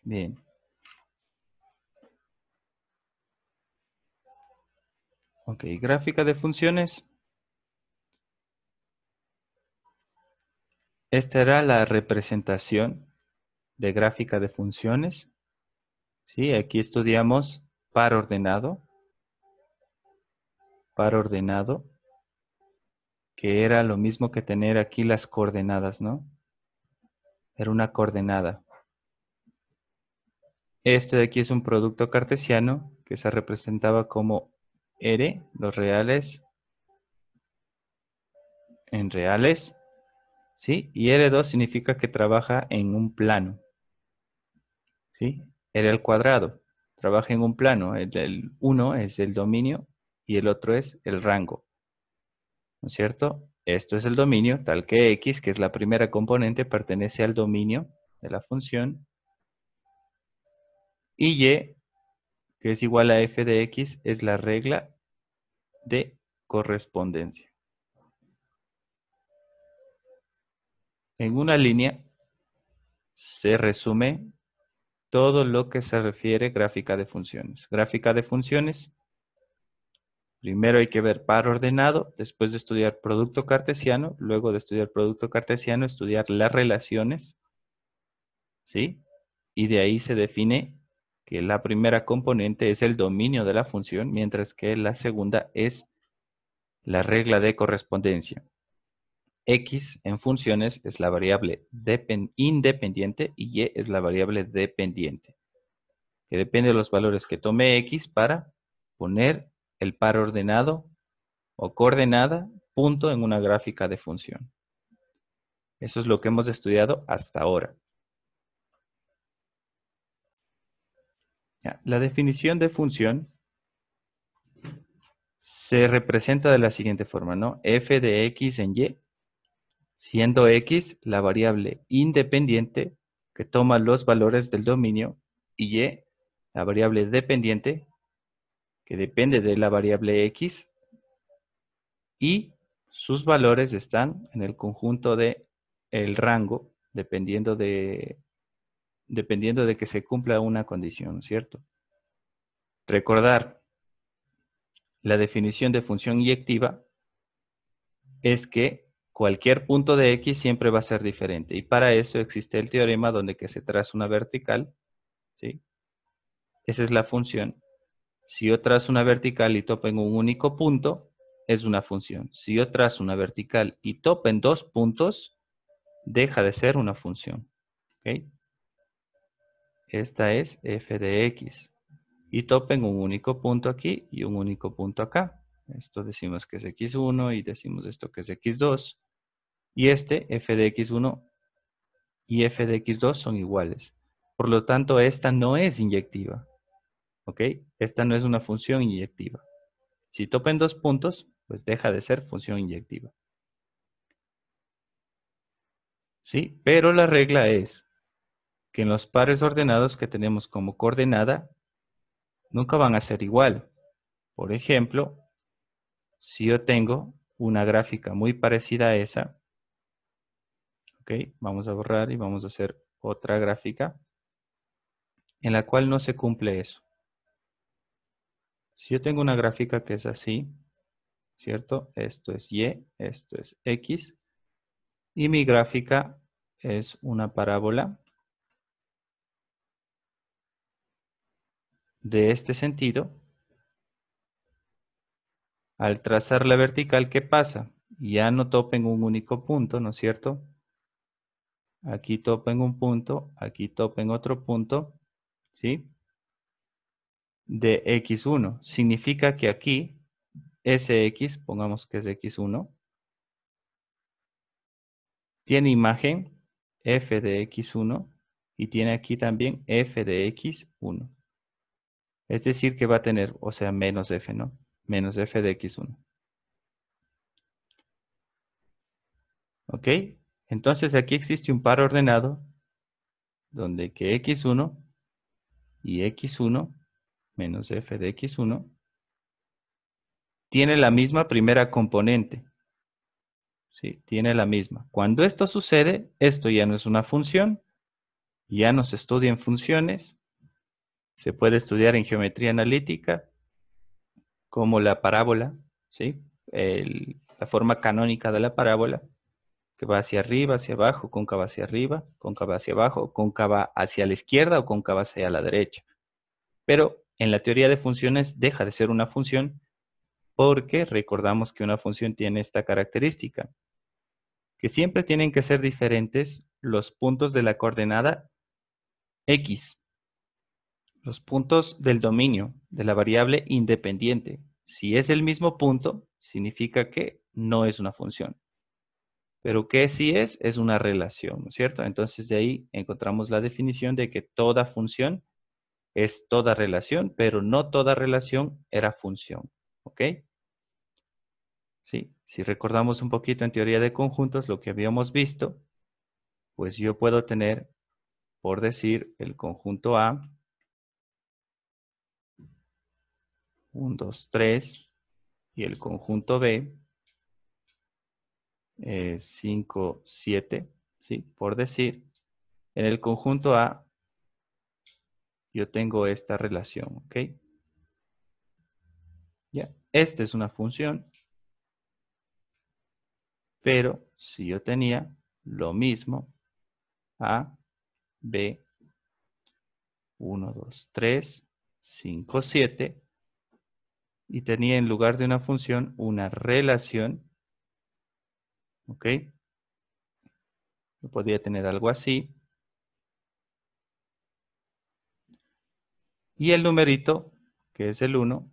Bien. Ok, gráfica de funciones. Esta era la representación de gráfica de funciones. Sí, aquí estudiamos par ordenado, que era lo mismo que tener aquí las coordenadas, ¿no? Era una coordenada. Esto de aquí es un producto cartesiano que se representaba como R, los reales en reales, ¿sí? Y R2 significa que trabaja en un plano, ¿sí? R al cuadrado, trabaja en un plano. El 1 es el dominio y el otro es el rango, ¿no es cierto? Esto es el dominio, tal que X, que es la primera componente, pertenece al dominio de la función. Y Y, que es igual a f de X, es la regla de correspondencia. En una línea se resume todo lo que se refiere a gráfica de funciones. Gráfica de funciones, primero hay que ver par ordenado, después de estudiar producto cartesiano, luego de estudiar producto cartesiano, estudiar las relaciones, ¿sí? Y de ahí se define que la primera componente es el dominio de la función, mientras que la segunda es la regla de correspondencia. X en funciones es la variable independiente y Y es la variable dependiente, que depende de los valores que tome X para poner el par ordenado o coordenada punto en una gráfica de función. Eso es lo que hemos estudiado hasta ahora. Ya, la definición de función se representa de la siguiente forma, ¿no? F de X en Y, siendo X la variable independiente que toma los valores del dominio y Y la variable dependiente que depende de la variable X y sus valores están en el conjunto de el rango dependiendo de que se cumpla una condición, ¿cierto? Recordar, la definición de función inyectiva es que cualquier punto de X siempre va a ser diferente. Y para eso existe el teorema donde que se traza una vertical, ¿sí? Esa es la función. Si yo trazo una vertical y topo en un único punto, es una función. Si yo trazo una vertical y topo en dos puntos, deja de ser una función. ¿Ok? Esta es f de x. Y topen un único punto aquí y un único punto acá. Esto decimos que es x1 y decimos esto que es x2. Y este, f de x1 y f de x2 son iguales. Por lo tanto, esta no es inyectiva. ¿Ok? Esta no es una función inyectiva. Si topen dos puntos, pues deja de ser función inyectiva. ¿Sí? Pero la regla es que en los pares ordenados que tenemos como coordenada, nunca van a ser igual. Por ejemplo, si yo tengo una gráfica muy parecida a esa, ¿ok? Vamos a borrar y vamos a hacer otra gráfica en la cual no se cumple eso. Si yo tengo una gráfica que es así, ¿cierto? Esto es Y, esto es X, y mi gráfica es una parábola de este sentido. Al trazar la vertical, ¿qué pasa? Ya no topa en un único punto, ¿no es cierto? Aquí topa en un punto, aquí topa en otro punto, ¿sí? De x1. Significa que aquí, ese x, pongamos que es x1, tiene imagen f de x1 y tiene aquí también f de x1. Es decir, que va a tener, o sea, menos f, ¿no? Menos f de x1. ¿Ok? Entonces aquí existe un par ordenado donde que x1 y x1 menos f de x1 tiene la misma primera componente. ¿Sí? Tiene la misma. Cuando esto sucede, esto ya no es una función, Ya no se estudia en funciones, se puede estudiar en geometría analítica, como la parábola, ¿sí? La forma canónica de la parábola, que va hacia arriba, hacia abajo, cóncava hacia arriba, cóncava hacia abajo, cóncava hacia la izquierda o cóncava hacia la derecha. Pero en la teoría de funciones deja de ser una función porque recordamos que una función tiene esta característica, que siempre tienen que ser diferentes los puntos de la coordenada x, los puntos del dominio de la variable independiente. Si es el mismo punto, significa que no es una función. Pero que sí es una relación, ¿no es cierto? Entonces de ahí encontramos la definición de que toda función es toda relación, pero no toda relación era función, ¿ok? Sí, si recordamos un poquito en teoría de conjuntos lo que habíamos visto, pues yo puedo tener, por decir, el conjunto A, 1, 2, 3, y el conjunto B, 5, 7, ¿sí? Por decir, en el conjunto A yo tengo esta relación, ¿ok? Ya, esta es una función, pero si yo tenía lo mismo, A, B, 1, 2, 3, 5, 7, y tenía en lugar de una función una relación, ¿ok? Yo podría tener algo así. Y el numerito, que es el 1,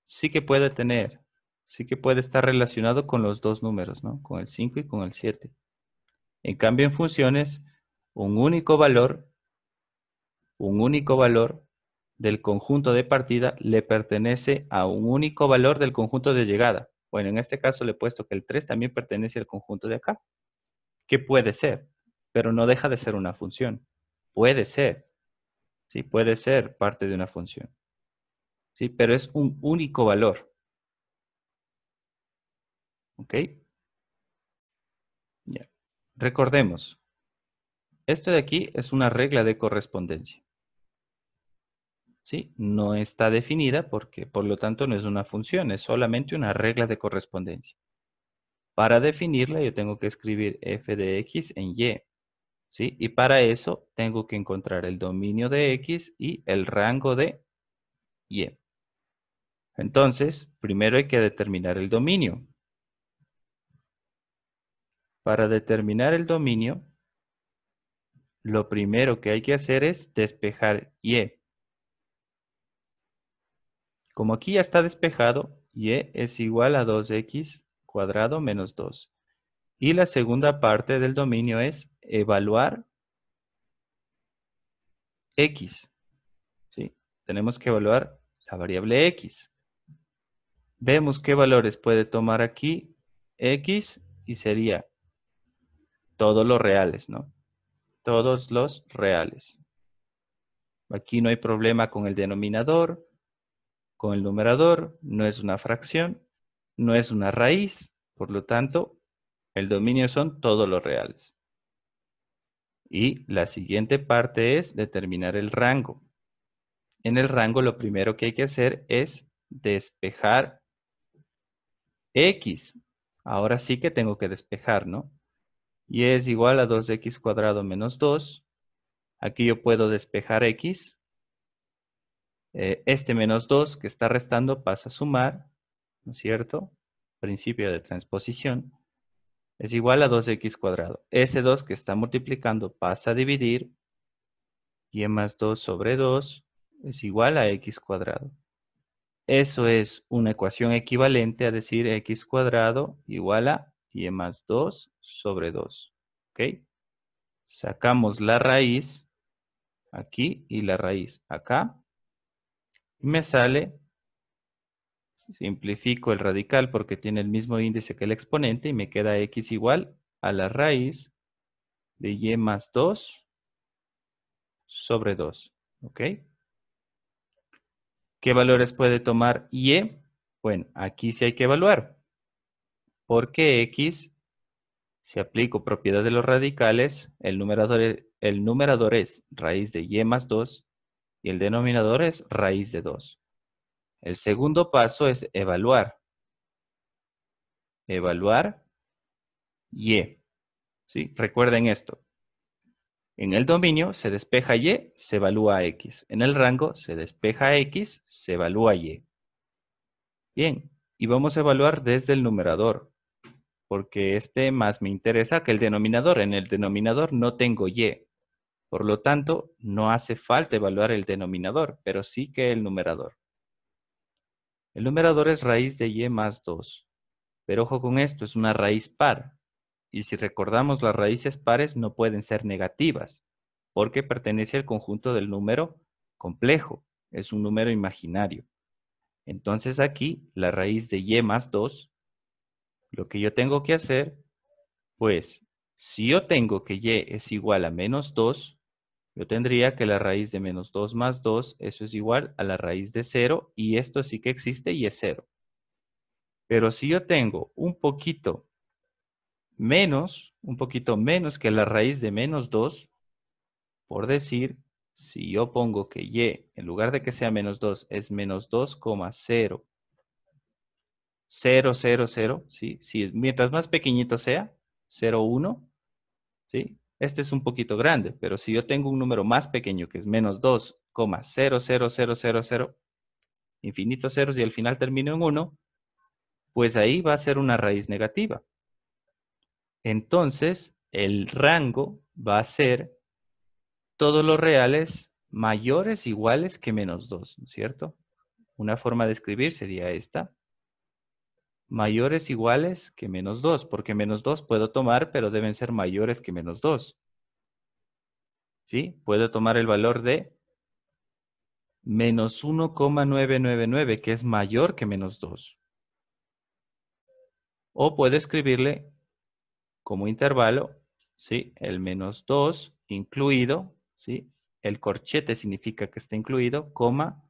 sí que puede tener, sí que puede estar relacionado con los dos números, ¿no? Con el 5 y con el 7. En cambio, en funciones, un único valor, un único valor del conjunto de partida le pertenece a un único valor del conjunto de llegada. Bueno, en este caso le he puesto que el 3 también pertenece al conjunto de acá, que puede ser, pero no deja de ser una función. Puede ser, sí, puede ser parte de una función, sí, pero es un único valor, ¿ok? Ya. Recordemos, esto de aquí es una regla de correspondencia, ¿sí? No está definida porque, por lo tanto, no es una función, es solamente una regla de correspondencia. Para definirla, yo tengo que escribir f de x en y, ¿sí? Y para eso tengo que encontrar el dominio de x y el rango de y. Entonces, primero hay que determinar el dominio. Para determinar el dominio, lo primero que hay que hacer es despejar y. Como aquí ya está despejado, y es igual a 2x cuadrado menos 2. Y la segunda parte del dominio es evaluar x, ¿sí? Tenemos que evaluar la variable x. Vemos qué valores puede tomar aquí x y sería todos los reales, ¿no? Todos los reales. Aquí no hay problema con el denominador, con el numerador, no es una fracción, no es una raíz, por lo tanto, el dominio son todos los reales. Y la siguiente parte es determinar el rango. En el rango lo primero que hay que hacer es despejar x. Ahora sí que tengo que despejar, ¿no? Y es igual a 2x cuadrado menos 2. Aquí yo puedo despejar x. Este menos 2 que está restando pasa a sumar, ¿no es cierto? Principio de transposición. Es igual a 2x cuadrado. Ese 2 que está multiplicando pasa a dividir. Y más 2 sobre 2 es igual a x cuadrado. Eso es una ecuación equivalente a decir x cuadrado igual a y más 2 sobre 2. ¿Ok? Sacamos la raíz aquí y la raíz acá. Y me sale, simplifico el radical porque tiene el mismo índice que el exponente y me queda x igual a la raíz de y más 2 sobre 2. ¿Ok? ¿Qué valores puede tomar y? Bueno, aquí sí hay que evaluar. Porque x Si aplico propiedad de los radicales, el numerador es raíz de y más 2 y el denominador es raíz de 2. El segundo paso es evaluar. Evaluar y. ¿Sí? Recuerden esto. En el dominio se despeja y, se evalúa x. En el rango se despeja x, se evalúa y. Bien, y vamos a evaluar desde el numerador, porque este más me interesa que el denominador. En el denominador no tengo y. Por lo tanto, no hace falta evaluar el denominador, pero sí que el numerador. El numerador es raíz de y más 2. Pero ojo con esto, es una raíz par. Y si recordamos, las raíces pares no pueden ser negativas, porque pertenece al conjunto del número complejo. Es un número imaginario. Entonces aquí, la raíz de y más 2, lo que yo tengo que hacer, pues, si yo tengo que y es igual a menos 2, yo tendría que la raíz de menos 2 más 2, eso es igual a la raíz de 0, y esto sí que existe y es 0. Pero si yo tengo un poquito menos que la raíz de menos 2, por decir, si yo pongo que y, en lugar de que sea menos 2, es menos 2,000, ¿sí? Mientras más pequeñito sea, 0,1, ¿sí? Este es un poquito grande, pero si yo tengo un número más pequeño que es menos 2,00000, infinitos ceros y al final termino en 1, pues ahí va a ser una raíz negativa. Entonces, el rango va a ser todos los reales mayores iguales que menos 2, ¿no es cierto? Una forma de escribir sería esta. Mayores iguales que menos 2, porque menos 2 puedo tomar, pero deben ser mayores que menos 2. ¿Sí? Puedo tomar el valor de menos 1,999, que es mayor que menos 2. O puedo escribirle como intervalo, ¿sí? El menos 2 incluido, ¿sí? El corchete significa que está incluido, coma,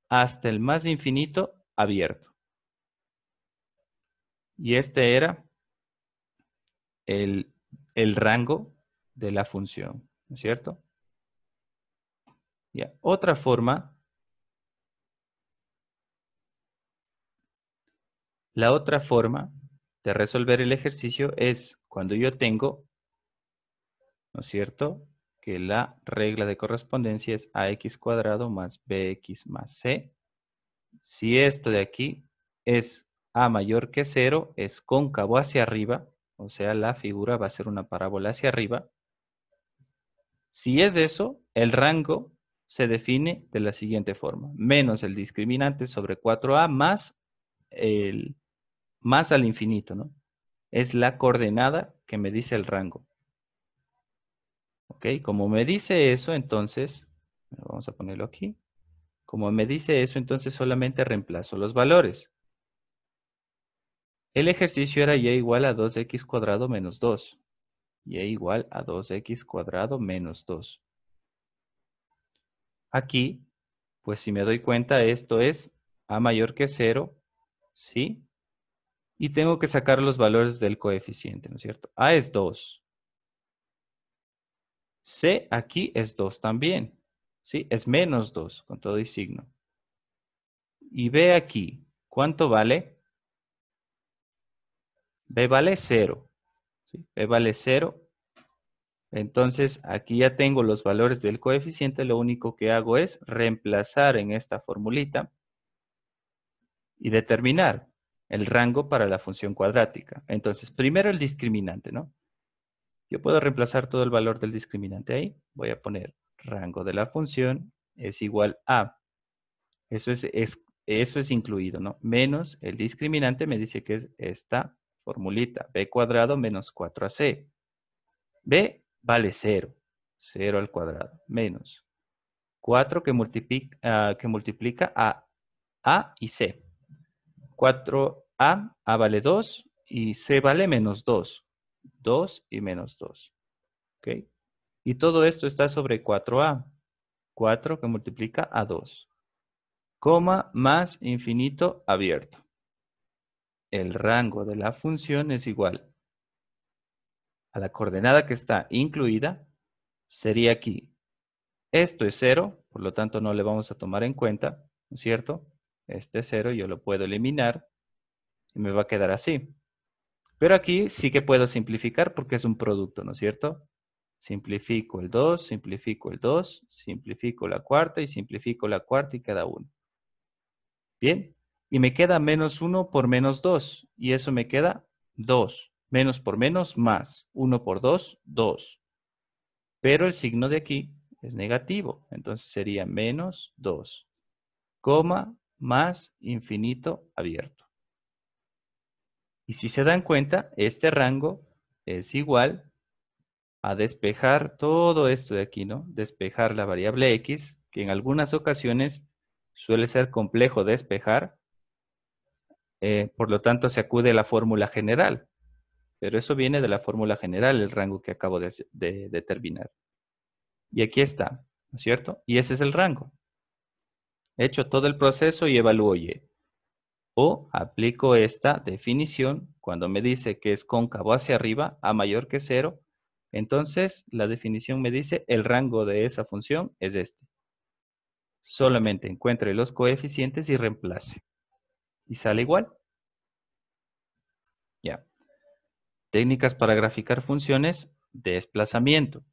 hasta el más infinito abierto. Y este era el, el rango de la función, ¿no es cierto? Ya. Otra forma, la otra forma de resolver el ejercicio es cuando yo tengo, ¿no es cierto?, que la regla de correspondencia es ax cuadrado más bx más c. Si esto de aquí es a mayor que 0, es cóncavo hacia arriba, o sea, la figura va a ser una parábola hacia arriba. Si es eso, el rango se define de la siguiente forma. Menos el discriminante sobre 4a más al infinito, ¿no? Es la coordenada que me dice el rango. ¿Ok? Como me dice eso, entonces, vamos a ponerlo aquí. Como me dice eso, entonces solamente reemplazo los valores. El ejercicio era y igual a 2x cuadrado menos 2. Y igual a 2x cuadrado menos 2. Aquí, pues si me doy cuenta, esto es a mayor que 0, ¿sí? Y tengo que sacar los valores del coeficiente, ¿no es cierto? A es 2. C aquí es 2 también, ¿sí? Es menos 2 con todo y signo. Y B aquí, ¿cuánto vale? B vale 0, ¿sí? B vale 0. Entonces, aquí ya tengo los valores del coeficiente. Lo único que hago es reemplazar en esta formulita y determinar el rango para la función cuadrática. Entonces, primero el discriminante, ¿no? Yo puedo reemplazar todo el valor del discriminante ahí. Voy a poner rango de la función es igual a, eso es incluido, ¿no? Menos el discriminante me dice que es esta formulita, b cuadrado menos 4ac. b vale 0, 0 al cuadrado, menos 4 que multiplica a y c. 4a, a vale 2 y c vale menos 2. 2 y menos 2. ¿Ok? Y todo esto está sobre 4a. 4 que multiplica a 2. Coma más infinito abierto. El rango de la función es igual a la coordenada que está incluida, sería aquí. Esto es 0, por lo tanto no le vamos a tomar en cuenta, ¿no es cierto? Este es 0, yo lo puedo eliminar y me va a quedar así. Pero aquí sí que puedo simplificar porque es un producto, ¿no es cierto? Simplifico el 2, simplifico el 2, simplifico la cuarta y simplifico la cuarta y queda 1. Bien, y me queda menos 1 por menos 2, y eso me queda 2. Menos por menos, más. 1 por 2, 2. Pero el signo de aquí es negativo, entonces sería menos 2, coma, más infinito abierto. Y si se dan cuenta, este rango es igual a despejar todo esto de aquí, ¿no? Despejar la variable x, que en algunas ocasiones suele ser complejo despejar, por lo tanto se acude a la fórmula general. Pero eso viene de la fórmula general, el rango que acabo de determinar. Y aquí está, ¿no es cierto? Y ese es el rango. He hecho todo el proceso y evalúo y. O aplico esta definición cuando me dice que es cóncavo hacia arriba, a mayor que 0. Entonces, la definición me dice el rango de esa función es este. Solamente encuentre los coeficientes y reemplace. Y sale igual. Ya. Técnicas para graficar funciones de desplazamiento.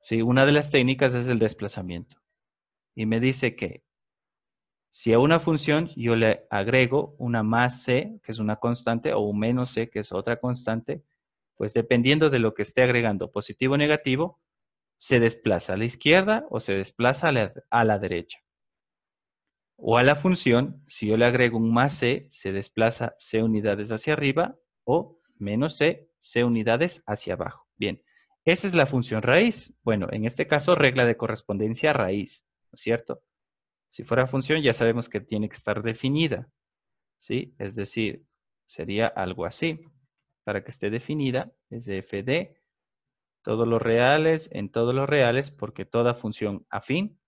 Sí, una de las técnicas es el desplazamiento. Y me dice que si a una función yo le agrego una más c, que es una constante, o un menos c, que es otra constante, pues dependiendo de lo que esté agregando, positivo o negativo, se desplaza a la izquierda o se desplaza a la derecha. O a la función, si yo le agrego un más c, se desplaza c unidades hacia arriba, o menos c unidades hacia abajo. Bien, esa es la función raíz. Bueno, en este caso, regla de correspondencia raíz, ¿no es cierto? Si fuera función, ya sabemos que tiene que estar definida, ¿sí? Es decir, sería algo así. Para que esté definida, es de f de todos los reales en todos los reales, porque toda función afín,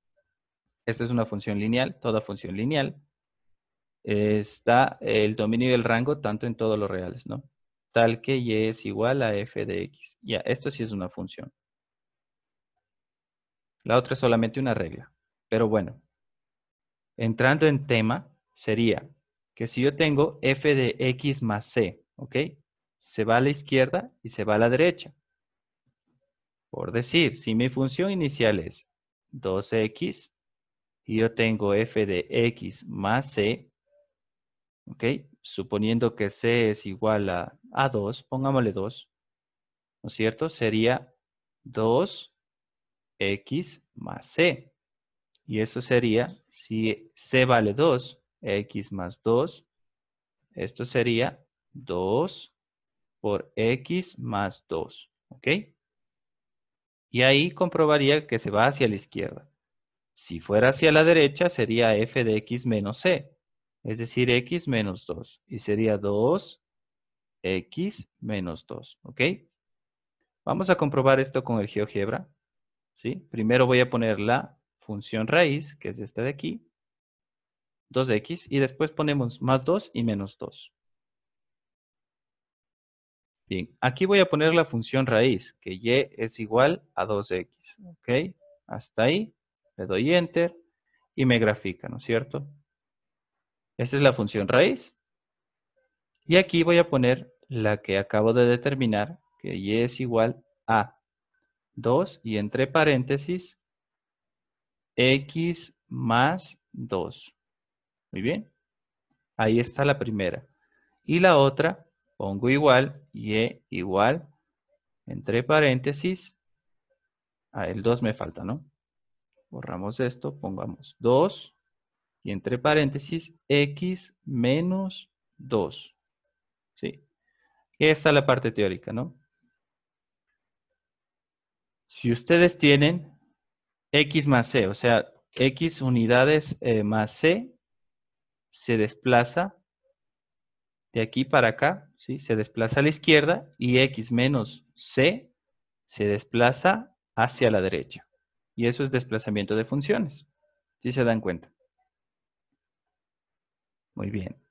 esta es una función lineal, toda función lineal, está el dominio y el rango tanto en todos los reales, ¿no? Tal que y es igual a f de x. Ya, esto sí es una función. La otra es solamente una regla. Pero bueno, entrando en tema, sería que si yo tengo f de x más c, ¿ok? Se va a la izquierda y se va a la derecha. Por decir, si mi función inicial es 2x y yo tengo f de x más c, ¿ok? Suponiendo que c es igual a 2, pongámosle 2, ¿no es cierto? Sería 2x más c. Y eso sería, si c vale 2, x más 2, esto sería 2 por x más 2, ¿ok? Y ahí comprobaría que se va hacia la izquierda. Si fuera hacia la derecha, sería f de x menos c, es decir, x menos 2. Y sería 2x menos 2, ¿ok? Vamos a comprobar esto con el GeoGebra, ¿sí? Primero voy a poner la función raíz, que es esta de aquí, 2x, y después ponemos más 2 y menos 2. Bien, aquí voy a poner la función raíz, que y es igual a 2x, ¿ok? Hasta ahí, le doy Enter y me grafica, ¿no es cierto? Esta es la función raíz. Y aquí voy a poner la que acabo de determinar, que y es igual a 2 y entre paréntesis x más 2. Muy bien, ahí está la primera. Y la otra, pongo igual, y igual, entre paréntesis, el 2 me falta, ¿no? Borramos esto, pongamos 2 y entre paréntesis x menos 2. ¿Sí? Y esta es la parte teórica, ¿no? Si ustedes tienen x más c, o sea, x unidades más c, se desplaza de aquí para acá, ¿sí? Se desplaza a la izquierda y x menos c se desplaza hacia la derecha. Y eso es desplazamiento de funciones. ¿Sí se dan cuenta? Muy bien.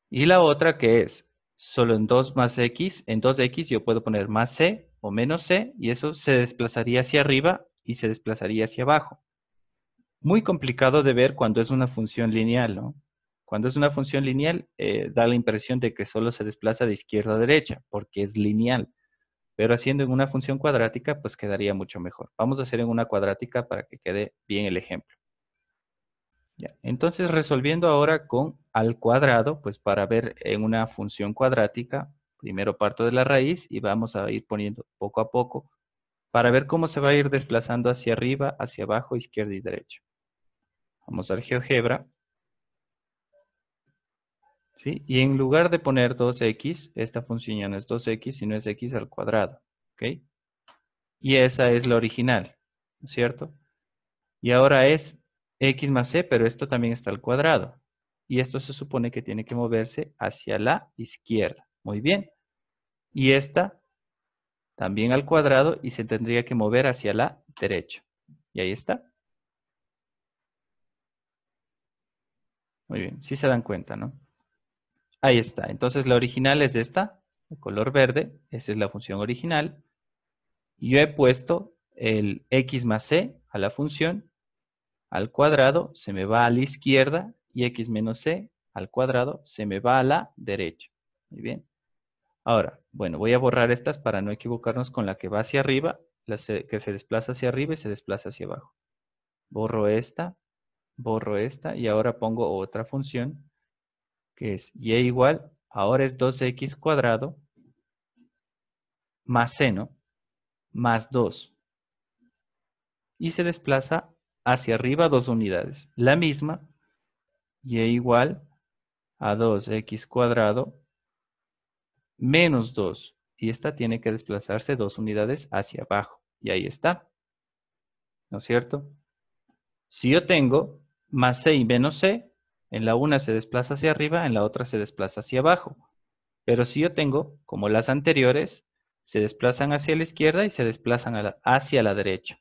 Y la otra que es solo en 2 más x, en 2x yo puedo poner más c o menos c, y eso se desplazaría hacia arriba y se desplazaría hacia abajo. Muy complicado de ver cuando es una función lineal, ¿no? Cuando es una función lineal, da la impresión de que solo se desplaza de izquierda a derecha, porque es lineal. Pero haciendo en una función cuadrática, pues quedaría mucho mejor. Vamos a hacer en una cuadrática para que quede bien el ejemplo. Ya. Entonces, resolviendo ahora con al cuadrado, pues para ver en una función cuadrática, primero parto de la raíz y vamos a ir poniendo poco a poco para ver cómo se va a ir desplazando hacia arriba, hacia abajo, izquierda y derecha. Vamos al GeoGebra. ¿Sí? Y en lugar de poner 2x, esta función ya no es 2x, sino es x al cuadrado. ¿Ok? Y esa es la original, ¿no es cierto? Y ahora es x más c, pero esto también está al cuadrado. Y esto se supone que tiene que moverse hacia la izquierda. Muy bien. Y esta también al cuadrado y se tendría que mover hacia la derecha. Y ahí está. Muy bien. Sí se dan cuenta, ¿no? Ahí está. Entonces la original es esta, de color verde. Esa es la función original. Yo he puesto el x más c a la función al cuadrado, se me va a la izquierda, y x menos c al cuadrado se me va a la derecha. Muy bien. Ahora, bueno, voy a borrar estas para no equivocarnos con la que va hacia arriba, que se desplaza hacia arriba y se desplaza hacia abajo. Borro esta y ahora pongo otra función que es y igual, ahora es 2x cuadrado más seno más 2. Y se desplaza hacia arriba 2 unidades. La misma, y igual a 2x cuadrado menos 2. Y esta tiene que desplazarse 2 unidades hacia abajo. Y ahí está. ¿No es cierto? Si yo tengo más c y menos c, en la una se desplaza hacia arriba, en la otra se desplaza hacia abajo. Pero si yo tengo, como las anteriores, se desplazan hacia la izquierda y se desplazan hacia la derecha.